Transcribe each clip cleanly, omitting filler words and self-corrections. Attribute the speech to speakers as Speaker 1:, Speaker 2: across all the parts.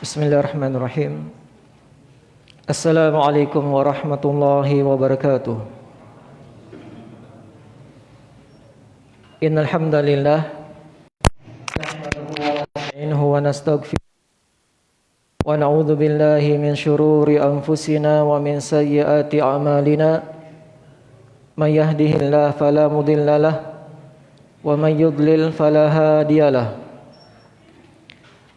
Speaker 1: Bismillahirrahmanirrahim. Assalamualaikum warahmatullahi wabarakatuh. Innal hamdalillah nahmaduhu wa nastaghfiruh wa na'udzu billahi min shururi anfusina wa min sayyiati a'malina. May yahdihillahu fala mudhillalah wa may yudlil fala hadiyalah.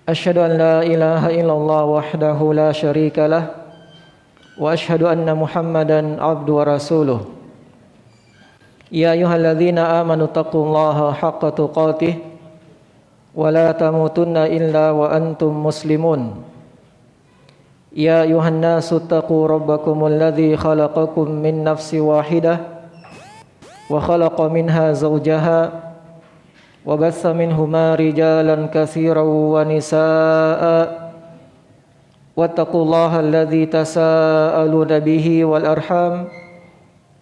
Speaker 1: Asyhadu an la ilaha illallah wahdahu la syarika lah wa asyhadu anna Muhammadan abdu wa rasuluh. Ya ayyuhalladzina amanu taqullaha haqqa tuqatih wa la tamutunna illa wa antum muslimun. Ya ayyuhan nasu taqu rabbakumul ladzi khalaqakum min nafsin wahidah wa khalaqa minha zawjaha wa bassa minhuma rijalan katsiran wa nisaa'a wattaqullaha alladzi tasaaluna bihi wal arham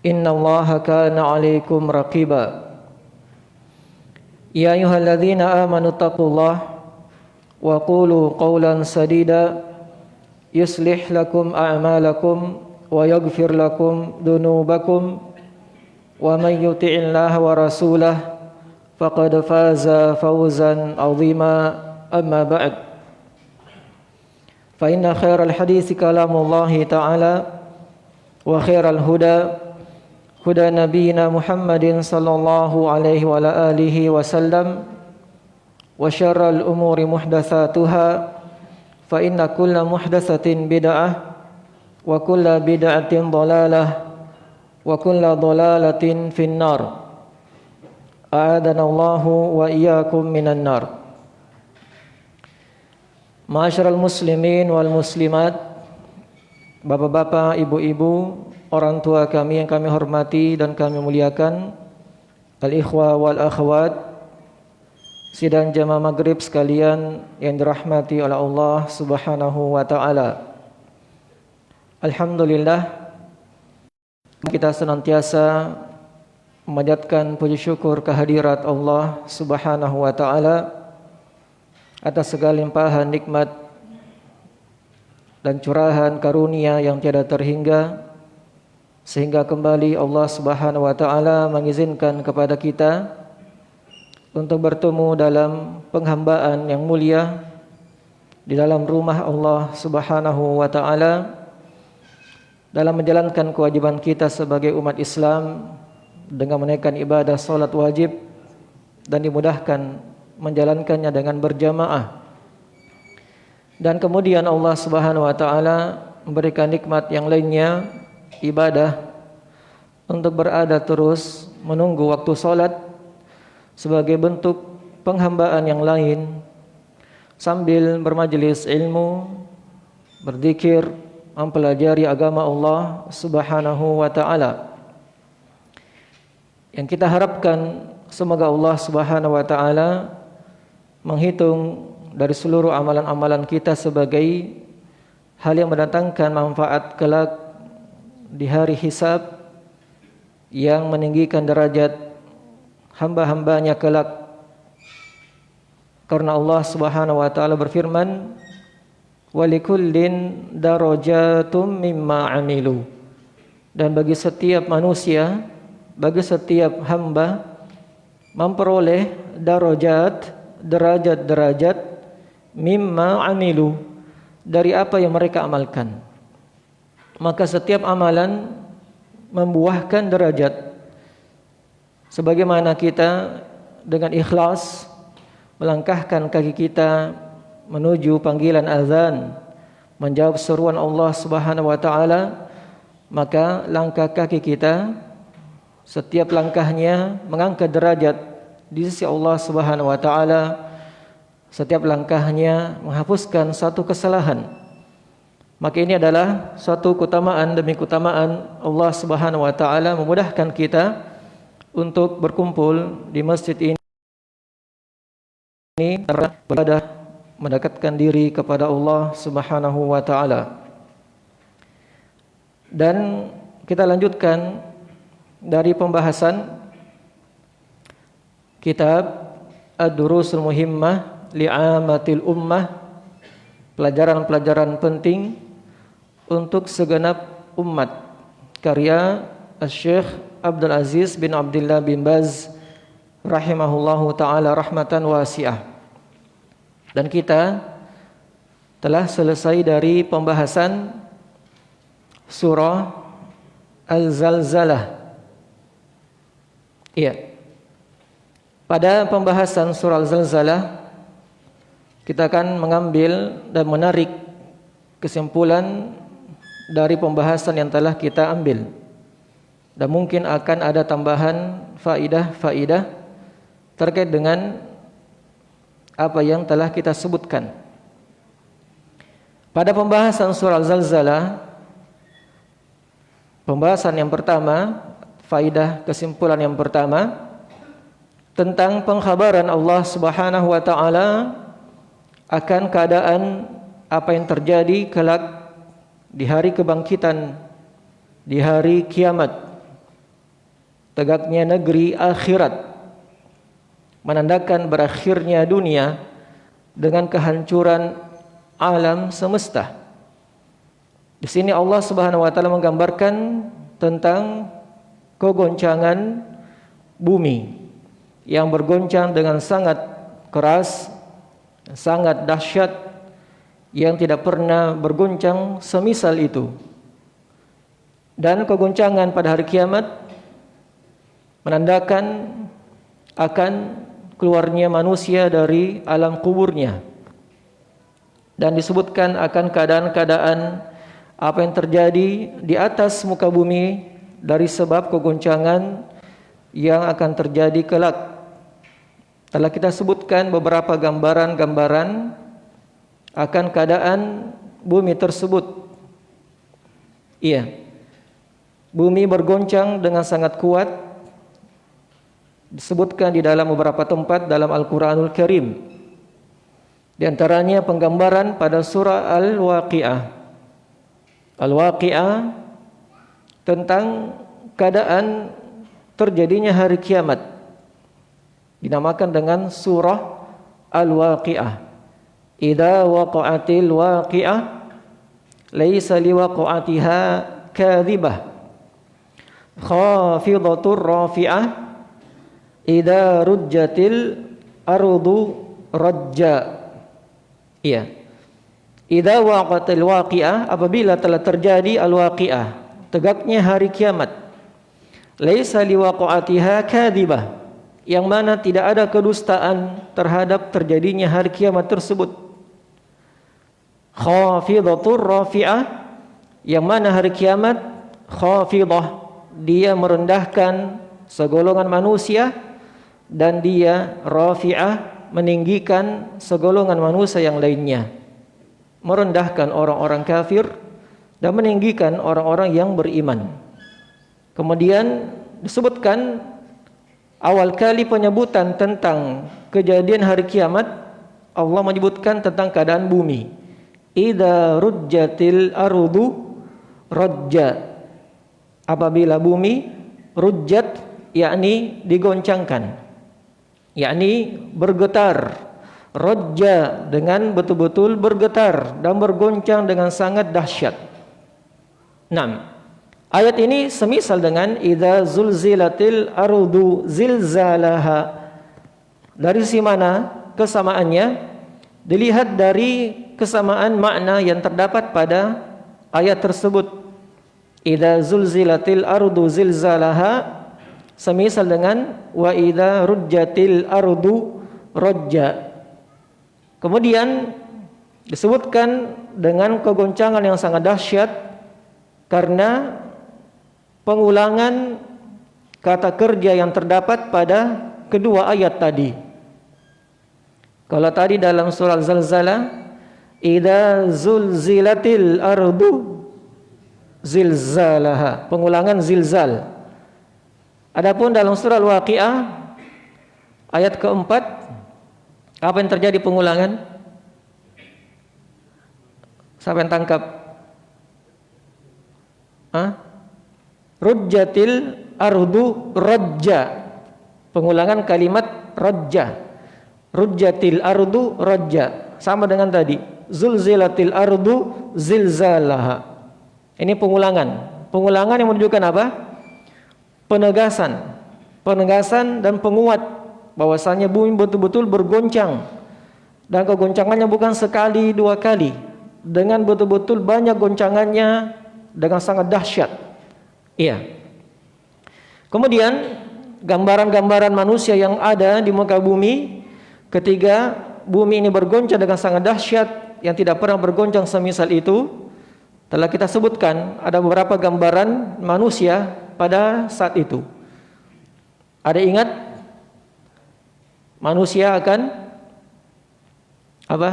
Speaker 1: innallaha kana 'alaikum raqiba. Ya ayyuhalladzina amanu taqullaha wa qulu qawlan sadida yuslih lakum a'malakum wa yaghfir lakum dhunubakum wa may yuti'illaha wa rasulahu faqad faza fawzan 'azima. Amma ba'd, fa inna khairal hadits kalamullahi ta'ala wa khairal huda huda nabiyyina Muhammadin sallallahu alaihi wa ala alihi wasallam wa syarral umuri muhdatsatuha fa inna kulla muhdatsatin bid'ah wa kulla bid'atin dhalalah wa kulla dhalalatin finnar. A'adanallahu wa iyyakum minan nar. Ma'asyiral muslimin wal muslimat, bapak-bapak, ibu-ibu, orang tua kami yang kami hormati dan kami muliakan, al-ikhwa wal akhwat, sidang jamaah maghrib sekalian yang dirahmati oleh Allah Subhanahu wa taala. Alhamdulillah, kita senantiasa memanjatkan puji syukur kehadirat Allah Subhanahu wa taala atas segala limpahan nikmat dan curahan karunia yang tiada terhingga, sehingga kembali Allah Subhanahu wa taala mengizinkan kepada kita untuk bertemu dalam penghambaan yang mulia di dalam rumah Allah Subhanahu wa taala dalam menjalankan kewajiban kita sebagai umat Islam dengan menaikkan ibadah salat wajib dan dimudahkan menjalankannya dengan berjamaah. Dan kemudian Allah Subhanahu wa taala memberikan nikmat yang lainnya, ibadah, untuk berada terus menunggu waktu salat sebagai bentuk penghambaan yang lain sambil bermajelis ilmu, berzikir, mempelajari agama Allah Subhanahu wa taala. Yang kita harapkan semoga Allah Subhanahu wa taala menghitung dari seluruh amalan-amalan kita sebagai hal yang mendatangkan manfaat kelak di hari hisab, yang meninggikan derajat hamba-hambanya kelak. Karena Allah Subhanahu wa taala berfirman, "Walikullin darajatum mimma 'amilu." Dan bagi setiap manusia, bagi setiap hamba memperoleh derajat mimma amilu, dari apa yang mereka amalkan. Maka setiap amalan membuahkan derajat. Sebagaimana kita dengan ikhlas melangkahkan kaki kita menuju panggilan azan, menjawab seruan Allah Subhanahu wa taala, maka langkah kaki kita, setiap langkahnya mengangkat derajat di sisi Allah Subhanahu wa taala. Setiap langkahnya menghapuskan satu kesalahan. Maka ini adalah suatu keutamaan demi keutamaan Allah Subhanahu wa taala memudahkan kita untuk berkumpul di masjid ini beribadah, mendekatkan diri kepada Allah Subhanahu wa taala. Dan kita lanjutkan dari pembahasan kitab Ad-Durusul Muhimmah li'amatil ummah pelajaran-pelajaran penting untuk segenap umat, karya Syekh Abdul Aziz bin Abdullah bin Baz rahimahullahu ta'ala rahmatan wasi'ah. Dan kita telah selesai dari pembahasan surah Al-Zalzalah. Iya. Pada pembahasan surah Al-Zalzalah kita akan mengambil dan menarik kesimpulan dari pembahasan yang telah kita ambil. Dan mungkin akan ada tambahan faidah-faidah terkait dengan apa yang telah kita sebutkan. Pada pembahasan surah Al-Zalzalah, pembahasan yang pertama, faidah kesimpulan yang pertama tentang pengkhabaran Allah Subhanahu wa taala akan keadaan apa yang terjadi kelak di hari kebangkitan, di hari kiamat, tegaknya negeri akhirat, menandakan berakhirnya dunia dengan kehancuran alam semesta. Di sini Allah Subhanahu wa taala menggambarkan tentang kegoncangan bumi yang bergoncang dengan sangat keras, sangat dahsyat, yang tidak pernah bergoncang semisal itu. Dan kegoncangan pada hari kiamat menandakan akan keluarnya manusia dari alam kuburnya. Dan disebutkan akan keadaan-keadaan apa yang terjadi di atas muka bumi dari sebab kegoncangan yang akan terjadi kelak. Telah kita sebutkan beberapa gambaran-gambaran akan keadaan bumi tersebut. Iya. Bumi bergoncang dengan sangat kuat. Disebutkan di dalam beberapa tempat dalam Al-Qur'anul Karim. Di antaranya penggambaran pada surah Al-Waqi'ah. Al-Waqi'ah tentang keadaan terjadinya hari kiamat. Dinamakan dengan surah Al-Waqi'ah. Idza waqa'atil waqi'ah laisa liwaqa'atiha kadhibah khafidatur rafi'ah idza rujjatil ardu rajja. Iya. Idza waqa'atil waqi'ah, apabila telah terjadi al-waqi'ah, tegaknya hari kiamat. Laisa liwaqa'atiha kadhibah, yang mana tidak ada kedustaan terhadap terjadinya hari kiamat tersebut. Khafidatur rafi'ah, yang mana hari kiamat khafidah, dia merendahkan segolongan manusia, dan dia rafi'ah, meninggikan segolongan manusia yang lainnya. Merendahkan orang-orang kafir dan meninggikan orang-orang yang beriman. Kemudian disebutkan awal kali penyebutan tentang kejadian hari kiamat, Allah menyebutkan tentang keadaan bumi. Idza rujjatil ardu rajja, apabila bumi rujjat, yakni digoncangkan, yakni bergetar. Rajja, dengan betul-betul bergetar dan bergoncang dengan sangat dahsyat. 6. Ayat ini semisal dengan idza zulzilatil ardu zilzalaha. Dari si mana kesamaannya? Dilihat dari kesamaan makna yang terdapat pada ayat tersebut. Idza zulzilatil ardu zilzalaha semisal dengan wa idza rujjatil ardu rajja. Kemudian disebutkan dengan kegoncangan yang sangat dahsyat karena pengulangan kata kerja yang terdapat pada kedua ayat tadi. Kalau tadi dalam surah Al-Zalzalah, idza zulzilatil ardu zilzalaha, pengulangan zilzal. Adapun dalam surah Al-Waqi'ah ayat keempat, apa yang terjadi pengulangan? Siapa yang tangkap? Rujjatil ardu rajja. Pengulangan kalimat rajja. Rujjatil ardu rajja. Sama dengan tadi. zulzilatil ardu zilzalaha. Ini pengulangan. Pengulangan yang menunjukkan apa? Penegasan. Penegasan dan penguat bahwasanya bumi betul-betul bergoncang. Dan kegoncangannya bukan sekali, dua kali. Dengan betul-betul banyak goncangannya dengan sangat dahsyat. Iya. Kemudian gambaran-gambaran manusia yang ada di muka bumi ketika bumi ini bergoncang dengan sangat dahsyat yang tidak pernah bergoncang semisal itu, telah kita sebutkan ada beberapa gambaran manusia pada saat itu. Ada ingat manusia akan apa?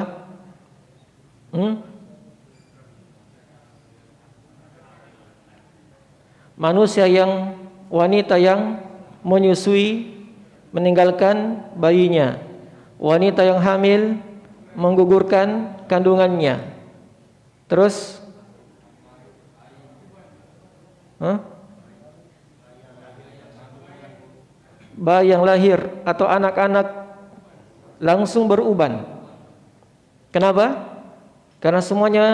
Speaker 1: Manusia yang wanita yang menyusui meninggalkan bayinya, wanita yang hamil menggugurkan kandungannya, terus bayi yang lahir atau anak-anak langsung beruban. Kenapa? Karena semuanya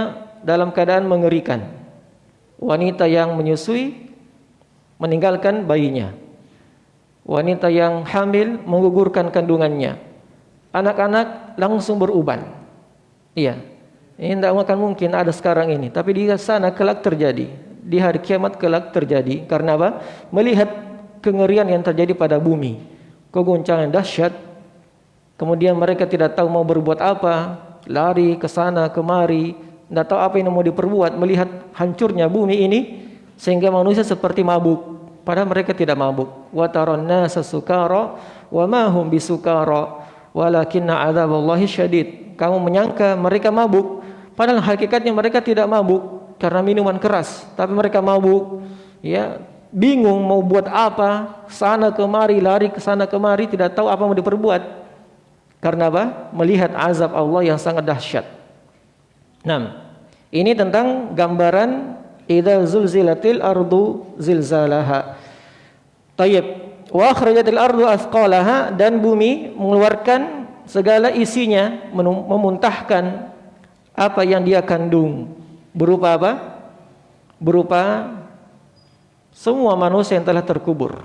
Speaker 1: dalam keadaan mengerikan. Wanita yang menyusui meninggalkan bayinya, wanita yang hamil menggugurkan kandungannya, anak-anak langsung beruban. Iya, ini tidak akan mungkin ada sekarang ini, tapi di sana kelak terjadi, di hari kiamat kelak terjadi. Karena apa? Melihat kengerian yang terjadi pada bumi, kegoncangan dahsyat. Kemudian mereka tidak tahu mau berbuat apa, lari ke sana kemari, tidak tahu apa yang mau diperbuat melihat hancurnya bumi ini, sehingga manusia seperti mabuk, padahal mereka tidak mabuk. Wa taron nasa sukara wa ma hum bisukara walakinna adzaballahi syadid. Kamu menyangka mereka mabuk, padahal hakikatnya mereka tidak mabuk karena minuman keras, tapi mereka mabuk, ya, bingung mau buat apa, sana kemari, lari ke sana kemari, tidak tahu apa mau diperbuat. Karena apa? Melihat azab Allah yang sangat dahsyat. Nah, ini tentang gambaran idza zulzilatil ardu zilzalaha. Tayyib. Wa akhrajatil ardu athqalaha, dan bumi mengeluarkan segala isinya, memuntahkan apa yang dia kandung. Berupa apa? Berupa semua manusia yang telah terkubur.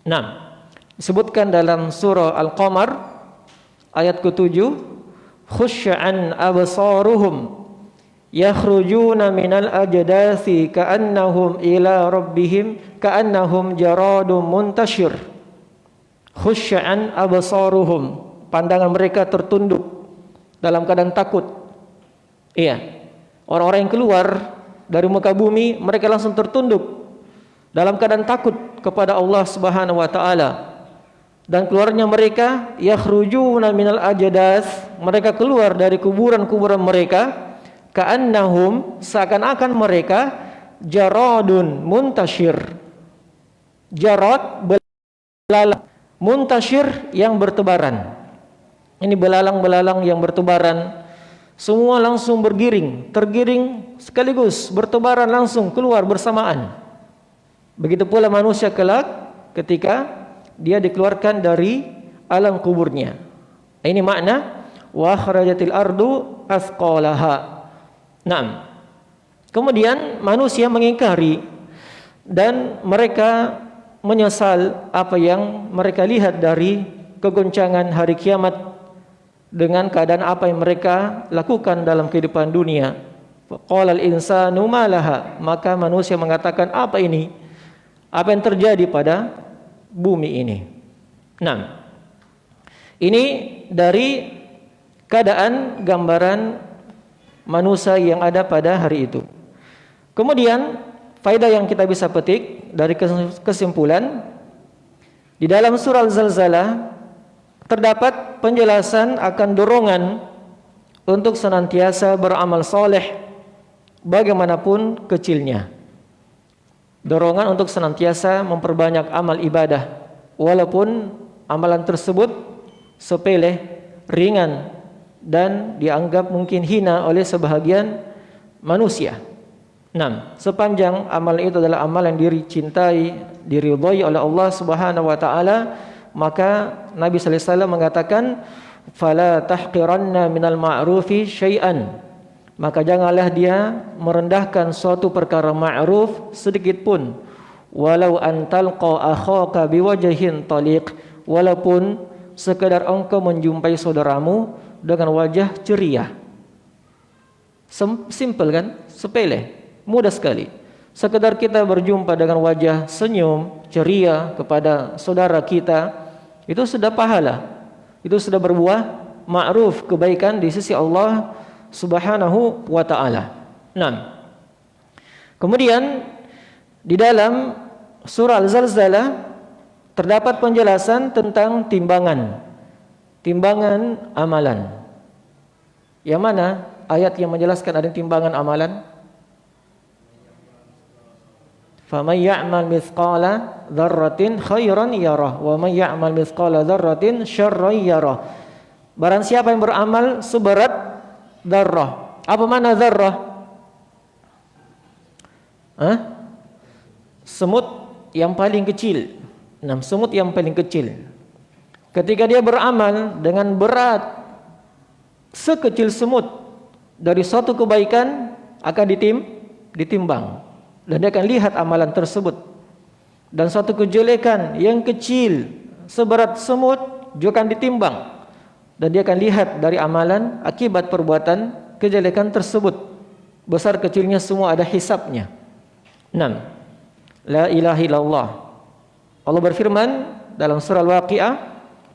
Speaker 1: Nah, disebutkan dalam surah Al-Qamar ayat ke-7, khusya'an absaruhum yakhrujuna minal ajdasi ka'annahum ila rabbihim ka'annahum jaradun muntashir. Khusya'an absaruhum, pandangan mereka tertunduk dalam keadaan takut. Iya, orang-orang yang keluar dari muka bumi mereka langsung tertunduk dalam keadaan takut kepada Allah Subhanahu wa taala. Dan keluarnya mereka yakhrujuna minal ajdas, mereka keluar dari kuburan-kuburan mereka, ka'annahum, seakan-akan mereka jaradun muntashir. Jarad belalang, muntashir yang bertebaran. Ini belalang-belalang yang bertebaran, semua langsung bergiring, tergiring sekaligus, bertebaran langsung keluar bersamaan. Begitu pula manusia kelak ketika dia dikeluarkan dari alam kuburnya. Ini makna wa kharajatil ardu athqalaha. Nah, kemudian manusia mengingkari dan mereka menyesal apa yang mereka lihat dari kegoncangan hari kiamat dengan keadaan apa yang mereka lakukan dalam kehidupan dunia. Qalal insanu malaha, maka manusia mengatakan, apa ini? Apa yang terjadi pada bumi ini? Nah, ini dari keadaan gambaran manusia yang ada pada hari itu. Kemudian faedah yang kita bisa petik dari kesimpulan, di dalam surah Al-Zalzalah terdapat penjelasan akan dorongan untuk senantiasa beramal soleh bagaimanapun kecilnya. Dorongan untuk senantiasa memperbanyak amal ibadah, walaupun amalan tersebut sepele, ringan, dan dianggap mungkin hina oleh sebahagian manusia. Nah, sepanjang amal itu adalah amal yang dicintai, diridhai oleh Allah Subhanahu wa taala, maka Nabi sallallahu alaihi wasallam mengatakan, fala tahqiranna minal ma'rufi syai'an, maka janganlah dia merendahkan suatu perkara ma'ruf sedikit pun, walau antalqa akhaka biwajhin taliq, walaupun sekedar engkau menjumpai saudaramu dengan wajah ceria. Simple kan? Sepele, mudah sekali. Sekedar kita berjumpa dengan wajah senyum, ceria kepada saudara kita, itu sudah pahala. Itu sudah berbuah ma'ruf, kebaikan di sisi Allah Subhanahu wa ta'ala. Nah, kemudian di dalam surah Al-Zalzalah terdapat penjelasan tentang timbangan amalan. Yang mana ayat yang menjelaskan ada timbangan amalan? Faman ya'mal mithqala dzarratin khairan yarah wa man ya'mal mithqala dzarratin syarran yarah. Barang siapa yang beramal seberat dzarrah. Apa makna dzarrah? Semut yang paling kecil. Semut yang paling kecil. Ketika dia beramal dengan berat sekecil semut dari suatu kebaikan, akan ditimbang. Dan dia akan lihat amalan tersebut. Dan suatu kejelekan yang kecil seberat semut juga akan ditimbang. Dan dia akan lihat dari amalan akibat perbuatan kejelekan tersebut. Besar kecilnya semua ada hisabnya. 6. La ilaha illallah. Allah berfirman dalam surah Al-Waqi'ah,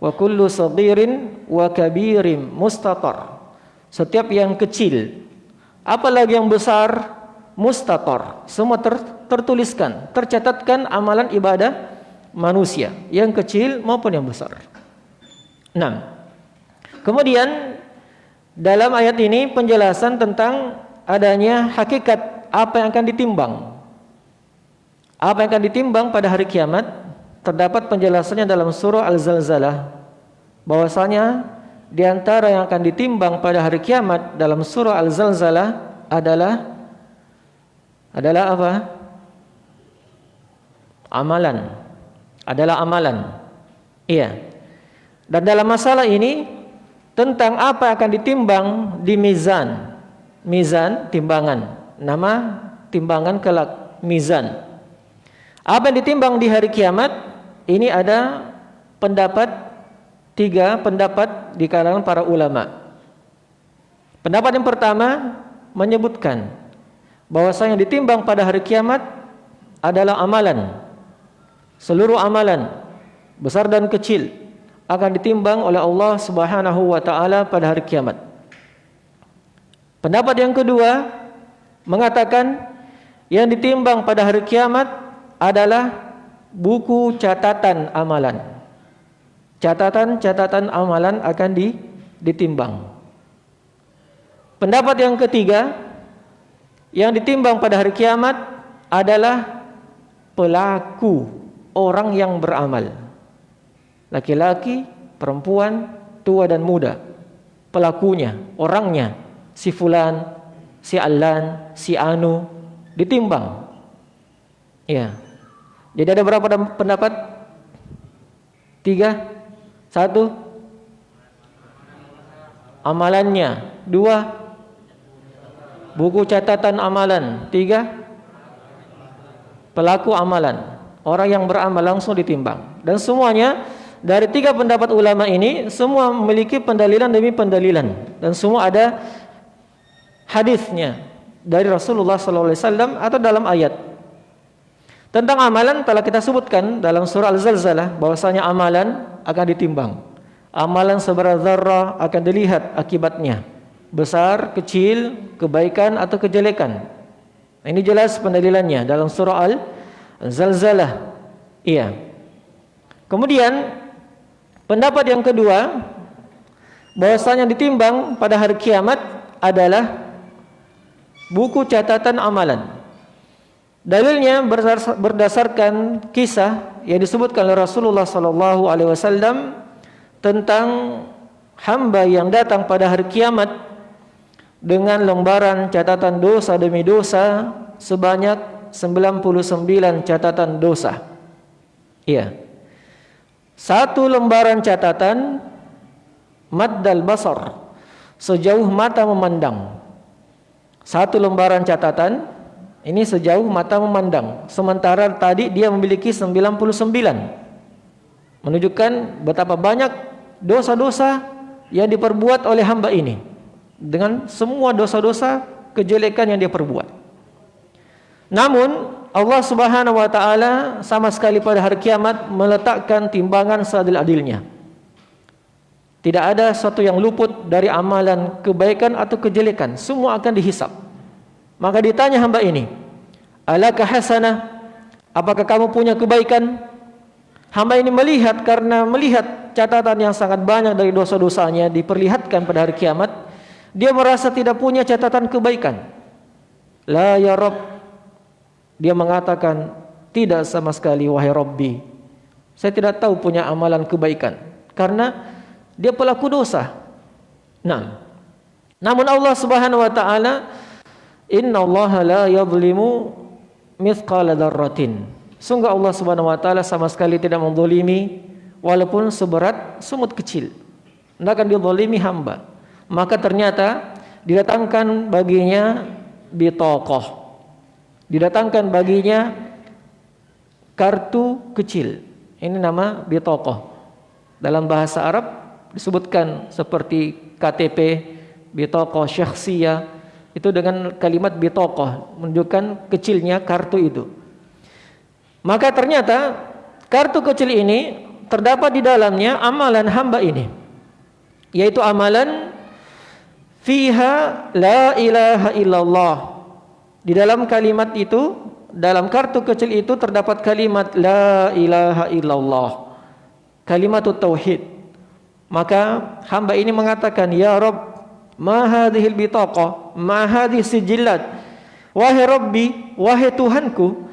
Speaker 1: wa kullu saghirin wa kabirin mustatar. Setiap yang kecil, apalagi yang besar, mustatar, semua tertuliskan, tercatatkan amalan ibadah manusia, yang kecil maupun yang besar. 6. Kemudian dalam ayat ini penjelasan tentang adanya hakikat apa yang akan ditimbang. Apa yang akan ditimbang pada hari kiamat terdapat penjelasannya dalam surah Al-Zalzalah, bahwasanya di antara yang akan ditimbang pada hari kiamat dalam surah Al-Zalzalah adalah apa? Amalan. Adalah amalan. Iya. Dan dalam masalah ini tentang apa yang akan ditimbang di mizan. Mizan, timbangan. Nama timbangan kelak, mizan. Apa yang ditimbang di hari kiamat? Ini ada tiga pendapat di kalangan para ulama. Pendapat yang pertama menyebutkan bahwasanya yang ditimbang pada hari kiamat adalah amalan. Seluruh amalan, besar dan kecil, akan ditimbang oleh Allah Subhanahu wa ta'ala pada hari kiamat. Pendapat yang kedua mengatakan yang ditimbang pada hari kiamat adalah buku catatan amalan. Catatan amalan akan ditimbang. Pendapat yang ketiga, yang ditimbang pada hari kiamat adalah pelaku, orang yang beramal. Laki-laki, perempuan, tua dan muda. Pelakunya, orangnya, si fulan, si allan, si anu, ditimbang. Ya. Jadi ada berapa pendapat? 3. 1, amalannya. 2, buku catatan amalan. 3, pelaku amalan. Orang yang beramal langsung ditimbang. Dan semuanya dari 3 pendapat ulama ini semua memiliki pendalilan demi pendalilan, dan semua ada hadisnya dari Rasulullah SAW atau dalam ayat. Tentang amalan telah kita sebutkan dalam surah Al-Zalzalah bahwasanya amalan akan ditimbang. Amalan seberat zarrah akan dilihat akibatnya, besar, kecil, kebaikan atau kejelekan. Ini jelas pendalilannya dalam surah Al-Zalzalah. Iya. Kemudian pendapat yang kedua bahwasanya ditimbang pada hari kiamat adalah buku catatan amalan. Dalilnya berdasarkan kisah yang disebutkan oleh Rasulullah SAW tentang hamba yang datang pada hari kiamat dengan lembaran catatan dosa demi dosa sebanyak 99 catatan dosa. Iya. Satu lembaran catatan maddal basar, sejauh mata memandang. Satu lembaran catatan ini sejauh mata memandang, sementara tadi dia memiliki 99, menunjukkan betapa banyak dosa-dosa yang diperbuat oleh hamba ini, dengan semua dosa-dosa kejelekan yang dia perbuat. Namun Allah Subhanahu wa taala sama sekali pada hari kiamat meletakkan timbangan seadil-adilnya. Tidak ada sesuatu yang luput dari amalan kebaikan atau kejelekan, semua akan dihisap. Maka ditanya hamba ini, alaka hasanah, apakah kamu punya kebaikan? Hamba ini melihat, karena melihat catatan yang sangat banyak dari dosa-dosanya diperlihatkan pada hari kiamat, dia merasa tidak punya catatan kebaikan. La ya Rabb, dia mengatakan, tidak sama sekali wahai Rabbi, saya tidak tahu punya amalan kebaikan, karena dia pelaku dosa. Nah, namun Allah Subhanahu wa taala, innallaha la yadhlimu mithqala dzarratin. Sungguh Allah Subhanahu wa taala sama sekali tidak menzalimi walaupun seberat semut kecil. Tidak akan dizalimi hamba. Maka ternyata didatangkan baginya bitaqah. Didatangkan baginya kartu kecil. Ini nama bitaqah. Dalam bahasa Arab disebutkan seperti KTP, bitaqah syakhsiyah, itu dengan kalimat bitaqah, menunjukkan kecilnya kartu itu. Maka ternyata kartu kecil ini terdapat di dalamnya amalan hamba ini, yaitu amalan fiha la ilaha illallah. Di dalam kalimat itu, dalam kartu kecil itu terdapat kalimat la ilaha illallah, kalimatut tauhid. Maka hamba ini mengatakan, ya Rabb, ma hadhil bitaqah, ma hadhis sijillat, wahai Rabbi, wahai Tuhanku,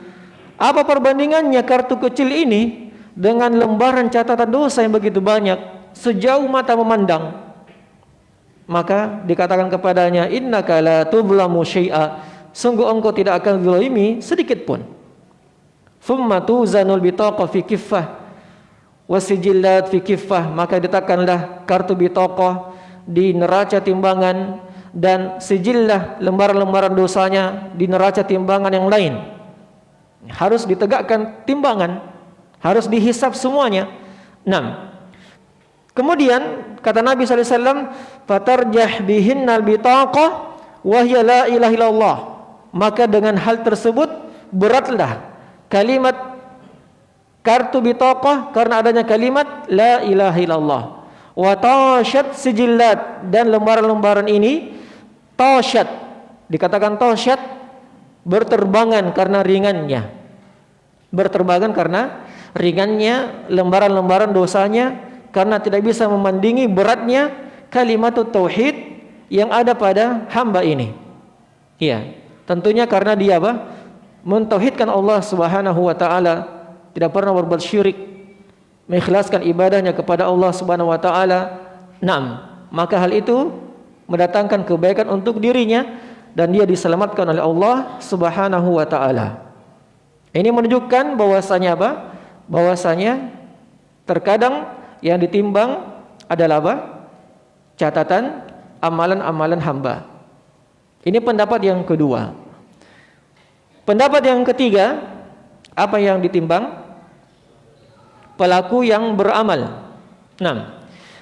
Speaker 1: apa perbandingannya kartu kecil ini dengan lembaran catatan dosa yang begitu banyak sejauh mata memandang? Maka dikatakan kepadanya, innaka la tuzlamu syai'a, sungguh engkau tidak akan zalimi sedikit pun. Thumma tuzanul bitaqah fi kiffah wasijillat fi kiffah, maka diletakkanlah kartu bitaqah di neraca timbangan, dan sijillah, lembaran-lembaran dosanya, di neraca timbangan yang lain. Harus ditegakkan timbangan, harus dihisap semuanya. 6. Kemudian kata Nabi sallallahu alaihi wasallam, fatarjah bihinnal bitaqah wa hiya la ilaha illallah, maka dengan hal tersebut beratlah kalimat kartu bitaqah karena adanya kalimat la ilaha illallah. Wa tashat sijillat, dan lembaran-lembaran ini tashat, dikatakan tashat, berterbangan karena ringannya. Berterbangan karena ringannya lembaran-lembaran dosanya, karena tidak bisa memandingi beratnya kalimatut tauhid yang ada pada hamba ini. Iya, tentunya karena dia mentauhidkan Allah Subhanahu wa taala, tidak pernah berbuat syirik, mengikhlaskan ibadahnya kepada Allah Subhanahu wa taala. 6. Maka hal itu mendatangkan kebaikan untuk dirinya dan dia diselamatkan oleh Allah Subhanahu wa taala. Ini menunjukkan bahwasanya bahwasanya terkadang yang ditimbang adalah catatan amalan-amalan hamba. Ini pendapat yang kedua. Pendapat yang ketiga, apa yang ditimbang? Pelaku yang beramal. 6.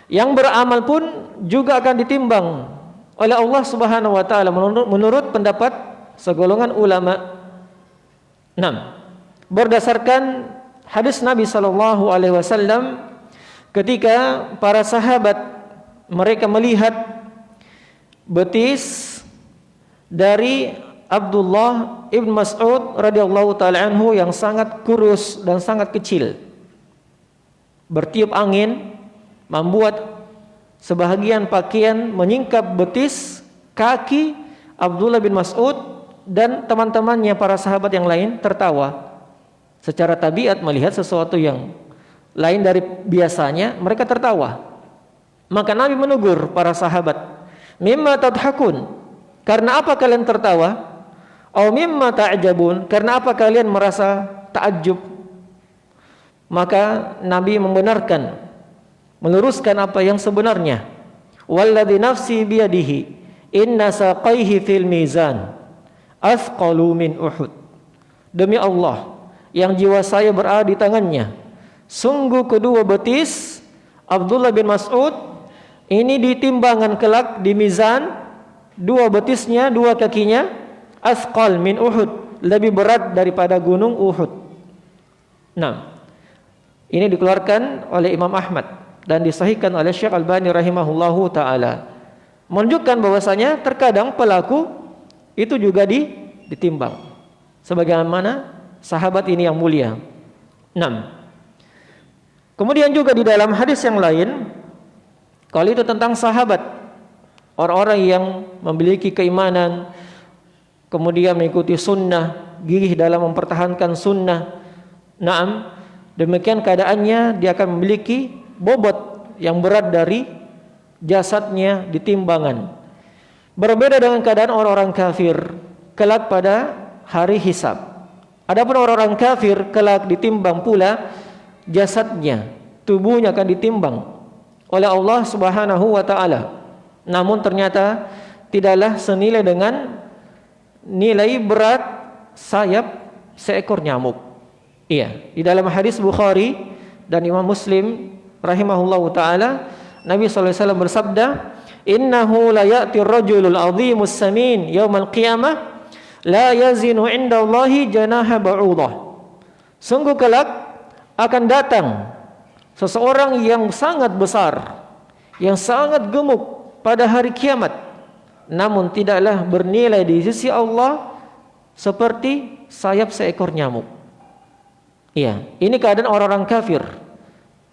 Speaker 1: Yang beramal pun juga akan ditimbang oleh Allah Subhanahu wa taala menurut pendapat segolongan ulama. 6. Berdasarkan hadis Nabi sallallahu alaihi wasallam, ketika para sahabat mereka melihat betis dari Abdullah ibn Mas'ud radhiyallahu taala anhu yang sangat kurus dan sangat kecil, bertiup angin membuat sebahagian pakaian menyingkap betis kaki Abdullah bin Mas'ud, dan teman-temannya para sahabat yang lain tertawa. Secara tabiat melihat sesuatu yang lain dari biasanya, mereka tertawa. Maka Nabi menegur para sahabat, mimma tadhakun, karena apa kalian tertawa? Au mimma ta'jabun, karena apa kalian merasa takjub? Maka Nabi membenarkan, meluruskan apa yang sebenarnya. Walladzi nafsi biyadihi inna saqaihi fil mizan athqalu min Uhud. Demi Allah yang jiwa saya berada di tangannya, sungguh kedua betis Abdullah bin Mas'ud ini di timbangan kelak di mizan, dua betisnya, dua kakinya athqal min Uhud, lebih berat daripada gunung Uhud. Nah, ini dikeluarkan oleh Imam Ahmad dan disahihkan oleh Syekh Albani rahimahullahu taala. Menunjukkan bahwasanya terkadang pelaku itu juga ditimbang. Sebagaimana sahabat ini yang mulia. 6. Kemudian juga di dalam hadis yang lain, kalau itu tentang sahabat, orang-orang yang memiliki keimanan, kemudian mengikuti sunnah, gigih dalam mempertahankan sunnah. Naam, demikian keadaannya dia akan memiliki bobot yang berat dari jasadnya di timbangan. Berbeda dengan keadaan orang-orang kafir kelak pada hari hisab. Adapun orang-orang kafir kelak ditimbang pula jasadnya, tubuhnya akan ditimbang oleh Allah Subhanahu wa taala. Namun ternyata tidaklah senilai dengan nilai berat sayap seekor nyamuk. Iya, di dalam hadis Bukhari dan Imam Muslim rahimahullahu taala, Nabi sallallahu alaihi wasallam bersabda, "Innahu la ya'ti ar-rajulul 'azimus samin yaumal qiyamah la yazinu 'indallahi janaha ba'udah." Sungguh kelak akan datang seseorang yang sangat besar, yang sangat gemuk pada hari kiamat, namun tidaklah bernilai di sisi Allah seperti sayap seekor nyamuk. Iya, ini keadaan orang-orang kafir.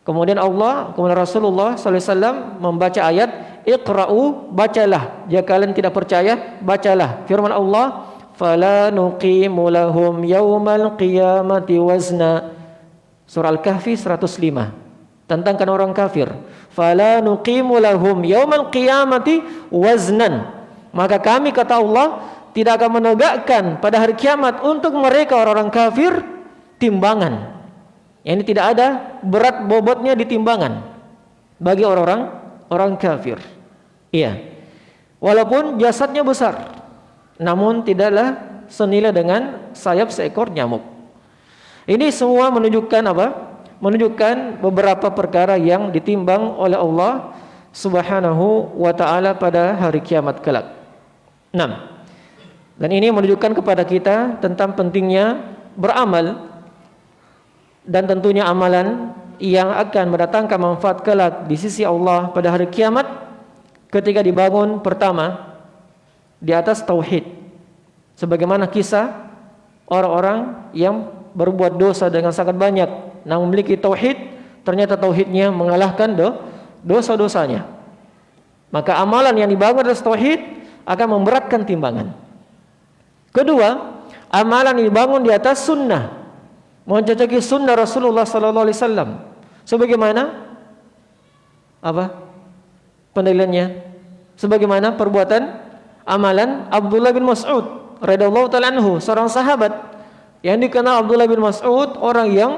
Speaker 1: Kemudian Rasulullah sallallahu alaihi wasallam membaca ayat Iqra'u, bacalah. Jika kalian tidak percaya, bacalah. Firman Allah, "Fala nuqimu lahum yaumal qiyamati wazna." Surah Al-Kahfi 105. Tentangkan orang kafir. "Fala nuqimu lahum yaumal qiyamati waznan." Maka kami, kata Allah, tidak akan menegakkan pada hari kiamat untuk mereka orang-orang kafir timbangan. Ini tidak ada berat bobotnya di timbangan bagi orang kafir. Iya. Walaupun jasadnya besar, namun tidaklah senilai dengan sayap seekor nyamuk. Ini semua menunjukkan apa? Menunjukkan beberapa perkara yang ditimbang oleh Allah Subhanahu wa taala pada hari kiamat kelak. 6. Dan ini menunjukkan kepada kita tentang pentingnya beramal, dan tentunya amalan yang akan mendatangkan manfaat kelak di sisi Allah pada hari kiamat ketika dibangun pertama di atas tauhid. Sebagaimana kisah orang-orang yang berbuat dosa dengan sangat banyak, namun memiliki tauhid, ternyata tauhidnya mengalahkan dosa-dosanya. Maka amalan yang dibangun atas tauhid akan memberatkan timbangan. Kedua, amalan yang dibangun di atas sunnah, mencocoki sunnah Rasulullah sallallahu alaihi wasallam. Sebagaimana apa pendalilannya? Sebagaimana perbuatan amalan Abdullah bin Mas'ud radhiyallahu ta'ala anhu, seorang sahabat yang dikenal Abdullah bin Mas'ud orang yang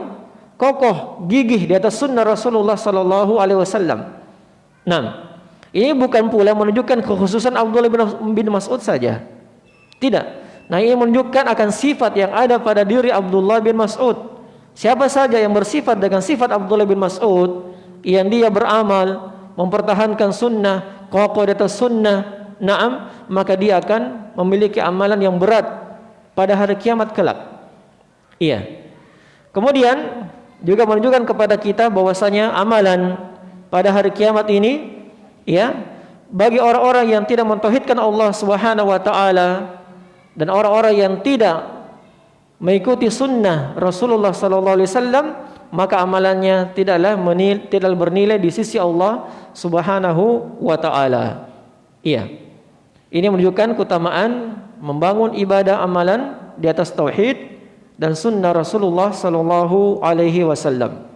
Speaker 1: kokoh, gigih di atas sunnah Rasulullah sallallahu alaihi wasallam. Nah, ini bukan pula menunjukkan kekhususan Abdullah bin Mas'ud saja. Tidak. Nah, ini menunjukkan akan sifat yang ada pada diri Abdullah bin Mas'ud. Siapa saja yang bersifat dengan sifat Abdullah bin Mas'ud, yang dia beramal, mempertahankan sunnah, kokoh di atas sunnah, naam, maka dia akan memiliki amalan yang berat pada hari kiamat kelak. Iya. Kemudian juga menunjukkan kepada kita bahwasanya amalan pada hari kiamat ini, ya, bagi orang-orang yang tidak mentauhidkan Allah Subhanahu wa taala dan orang-orang yang tidak mengikuti sunnah Rasulullah sallallahu alaihi wasallam, maka amalannya tidaklah bernilai di sisi Allah Subhanahu wa taala. Iya. Ini menunjukkan keutamaan membangun ibadah amalan di atas tauhid dan sunnah Rasulullah sallallahu alaihi wasallam.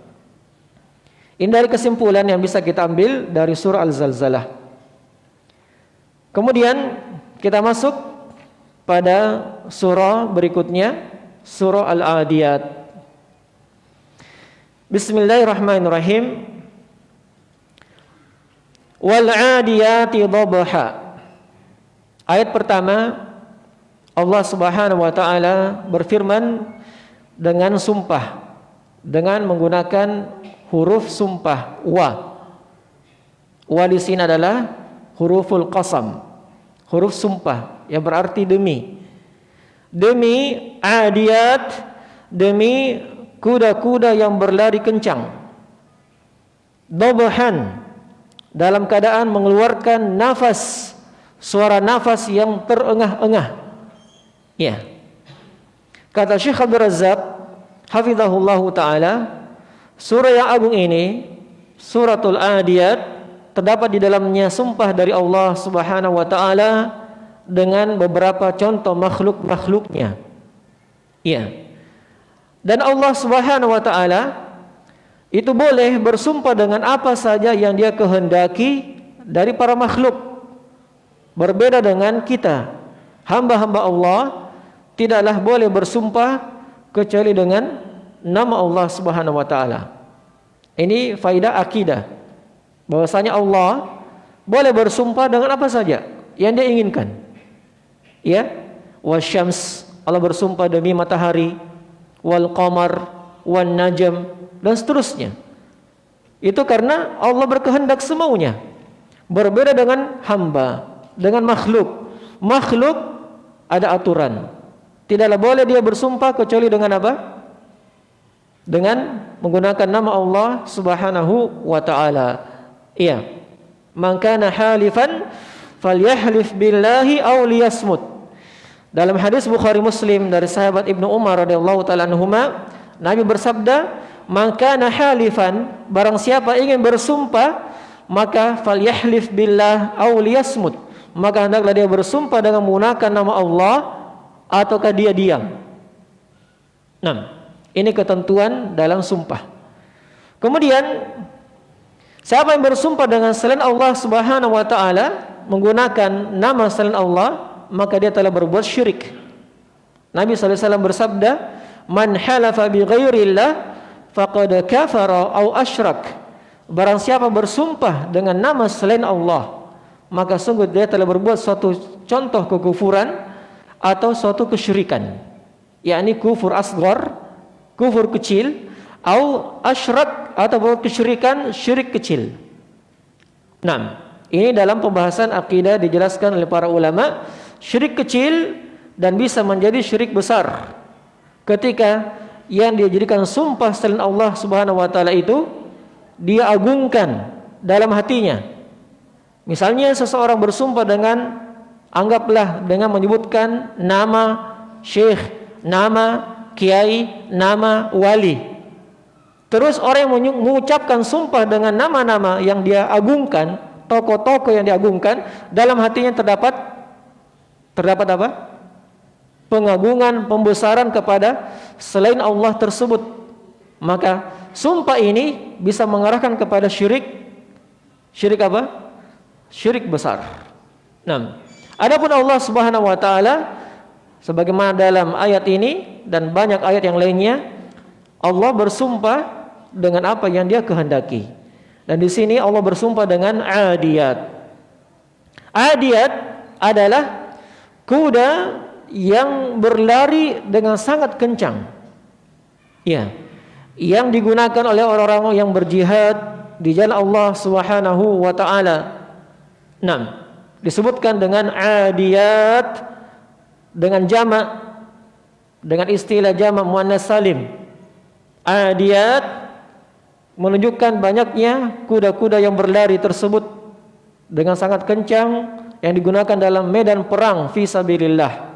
Speaker 1: Ini dari kesimpulan yang bisa kita ambil dari surah Al-Zalzalah. Kemudian kita masuk pada surah berikutnya, surah Al-Adiyat. Bismillahirrahmanirrahim. wal 'adiyati dhabha. Ayat pertama Allah Subhanahu wa taala berfirman dengan sumpah, dengan menggunakan huruf sumpah wa. Wa di sini adalah huruful qasam, huruf sumpah yang berarti demi. Demi adiyat, demi kuda-kuda yang berlari kencang. Dhabhan, dalam keadaan mengeluarkan nafas, suara nafas yang terengah-engah. Ya. Kata Syekh Abdul Razzaq hafizahullahu taala, surah yang agung ini, suratul Adiyat, terdapat di dalamnya sumpah dari Allah Subhanahu wa taala dengan beberapa contoh makhluk-makhluknya. Ya. Dan Allah Subhanahu wa taala itu boleh bersumpah dengan apa saja yang Dia kehendaki dari para makhluk. Berbeda dengan kita, hamba-hamba Allah tidaklah boleh bersumpah kecuali dengan nama Allah Subhanahu wa taala. Ini faidah akidah, bahwasanya Allah boleh bersumpah dengan apa saja yang Dia inginkan. Ya, wasyams, Allah bersumpah demi matahari, wal qamar, wan najm, dan seterusnya. Itu karena Allah berkehendak semaunya. Berbeda dengan hamba, dengan makhluk. Makhluk ada aturan. Tidaklah boleh dia bersumpah kecuali dengan apa? Dengan menggunakan nama Allah Subhanahu wa taala. Iya. Man kana halifan falyahlif billahi aw liyasmut. Dalam hadis Bukhari Muslim dari sahabat Ibnu Umar radhiyallahu taala anhuma, Nabi bersabda, "Man kana halifan, barang siapa ingin bersumpah, maka falyahlif billah aw liyasmut." Maka hendaklah dia bersumpah dengan menggunakan nama Allah ataukah dia diam. Nah, ini ketentuan dalam sumpah. Kemudian siapa yang bersumpah dengan selain Allah Subhanahu wa taala, menggunakan nama selain Allah, maka dia telah berbuat syirik. Nabi SAW bersabda, "Man halafa bi ghairillah faqad kafara aw asyrak." Barang siapa bersumpah dengan nama selain Allah, maka sungguh dia telah berbuat suatu contoh kekufuran atau suatu kesyirikan, yakni kufur asghar, kufur kecil, atau asyrak atau kesyirikan, syirik kecil. Nah, ini dalam pembahasan akidah dijelaskan oleh para ulama, syirik kecil dan bisa menjadi syirik besar ketika yang dia jadikan sumpah selain Allah Subhanahu wa taala itu dia agungkan dalam hatinya. Misalnya seseorang bersumpah dengan, anggaplah dengan menyebutkan nama syekh, nama kiai, nama wali. Terus orang yang mengucapkan sumpah dengan nama-nama yang dia agungkan, tokoh-tokoh yang diagungkan, dalam hatinya terdapat apa? Pengagungan, pembesaran kepada selain Allah tersebut. Maka sumpah ini bisa mengarahkan kepada syirik. Syirik apa? Syirik besar. Nah, adapun Allah Subhanahu wa taala sebagaimana dalam ayat ini dan banyak ayat yang lainnya, Allah bersumpah dengan apa yang Dia kehendaki. Dan di sini Allah bersumpah dengan adiyat. Adiyat adalah kuda yang berlari dengan sangat kencang. Ya, yang digunakan oleh orang-orang yang berjihad di jalan Allah Subhanahu wa taala. Nah, disebutkan dengan adiyat dengan jamak, dengan istilah jamak muannas salim. Adiyat menunjukkan banyaknya kuda-kuda yang berlari tersebut dengan sangat kencang yang digunakan dalam medan perang fi sabilillah.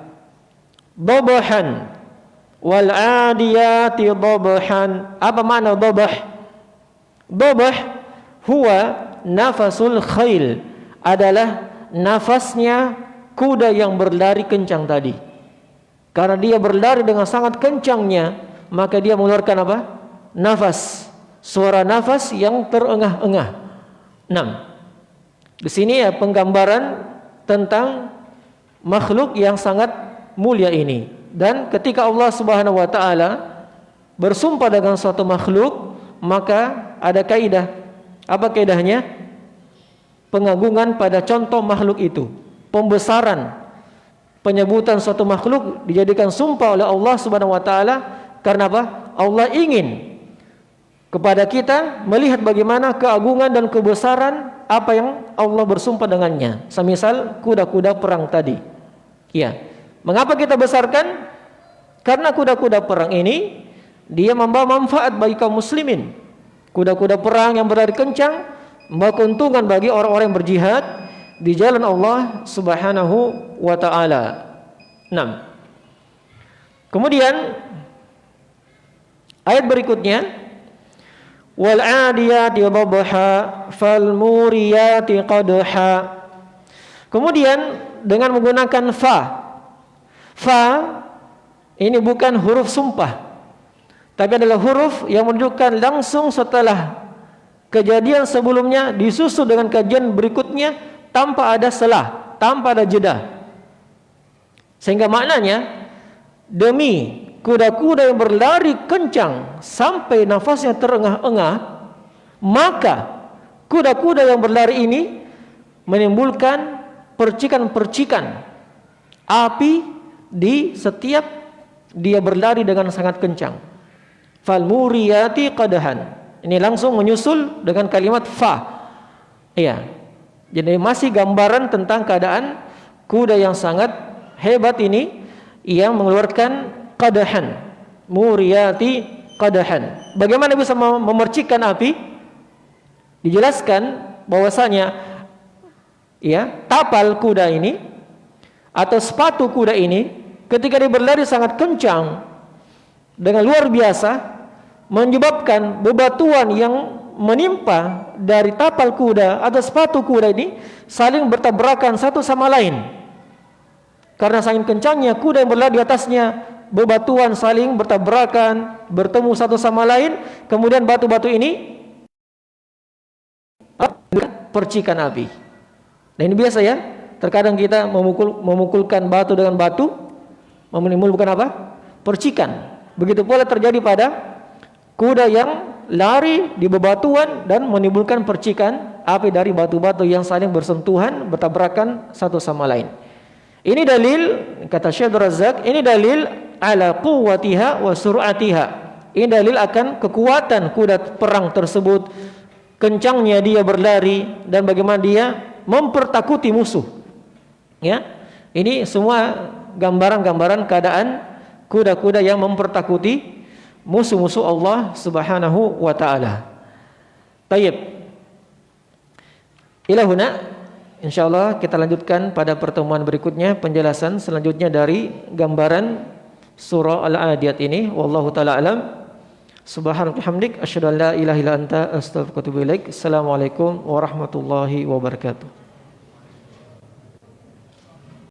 Speaker 1: Dhabhan wal adiyati dhabhan. Apa makna dhabh? Dhabh huwa nafasul khail, adalah nafasnya kuda yang berlari kencang tadi. Karena dia berlari dengan sangat kencangnya, maka dia mengeluarkan apa? Nafas, suara nafas yang terengah-engah. 6. Di sini ya penggambaran tentang makhluk yang sangat mulia ini. Dan ketika Allah Subhanahu wa taala bersumpah dengan suatu makhluk, maka ada kaidah. Apa kaidahnya? pengagungan pada contoh makhluk itu, pembesaran penyebutan suatu makhluk dijadikan sumpah oleh Allah Subhanahu wa taala. Karena apa? Allah ingin kepada kita melihat bagaimana keagungan dan kebesaran apa yang Allah bersumpah dengannya. Semisal kuda-kuda perang tadi. Ya. Mengapa kita besarkan? Karena kuda-kuda perang ini dia membawa manfaat bagi kaum muslimin. Kuda-kuda perang yang berlari kencang membawa keuntungan bagi orang-orang yang berjihad di jalan Allah Subhanahu wa taala. 6. Kemudian ayat berikutnya, wal 'adiyati dhabha fal muriyati qadha. Kemudian dengan menggunakan fa. Fa ini bukan huruf sumpah, tapi adalah huruf yang menunjukkan langsung setelah kejadian sebelumnya disusul dengan kajian berikutnya tanpa ada selah, tanpa ada jeda. Sehingga maknanya, demi kuda-kuda yang berlari kencang sampai nafasnya terengah-engah, maka kuda-kuda yang berlari ini menimbulkan percikan-percikan api di setiap dia berlari dengan sangat kencang. Fal muriyati qadahan. Ini langsung menyusul dengan kalimat fa. Iya. Jadi masih gambaran tentang keadaan kuda yang sangat hebat ini yang mengeluarkan qadahan. Muriyati qadahan. Bagaimana bisa memercikkan api? Dijelaskan bahwasanya ya, tapal kuda ini atau sepatu kuda ini ketika dia berlari sangat kencang dengan luar biasa, menyebabkan bebatuan yang menimpa dari tapal kuda atau sepatu kuda ini saling bertabrakan satu sama lain. Karena saking kencangnya kuda yang berlari di atasnya, bebatuan saling bertabrakan, bertemu satu sama lain, kemudian batu-batu ini percikan api. Nah ini biasa ya, terkadang kita memukulkan batu dengan batu, menimbulkan apa? Percikan. Begitu pula terjadi pada kuda yang lari di bebatuan dan menimbulkan percikan api dari batu-batu yang saling bersentuhan, bertabrakan satu sama lain. Ini dalil, kata Syekh Razak, ini dalil ala quwwatiha wa sur'atiha. Ini dalil akan kekuatan kuda perang tersebut, kencangnya dia berlari dan bagaimana dia mempertakuti musuh. Ya. Ini semua gambaran-gambaran keadaan kuda-kuda yang mempertakuti musuh-musuh Allah Subhanahu wa taala. Tayyib. Ila huna, insyaallah kita lanjutkan pada pertemuan berikutnya penjelasan selanjutnya dari gambaran surah Al-Adiyat ini. Wallahu taala alam. Subhanaka hamdik asyhadu an la ilaha illa anta astaghfiruka wa atubu ilaik. Assalamualaikum warahmatullahi wabarakatuh.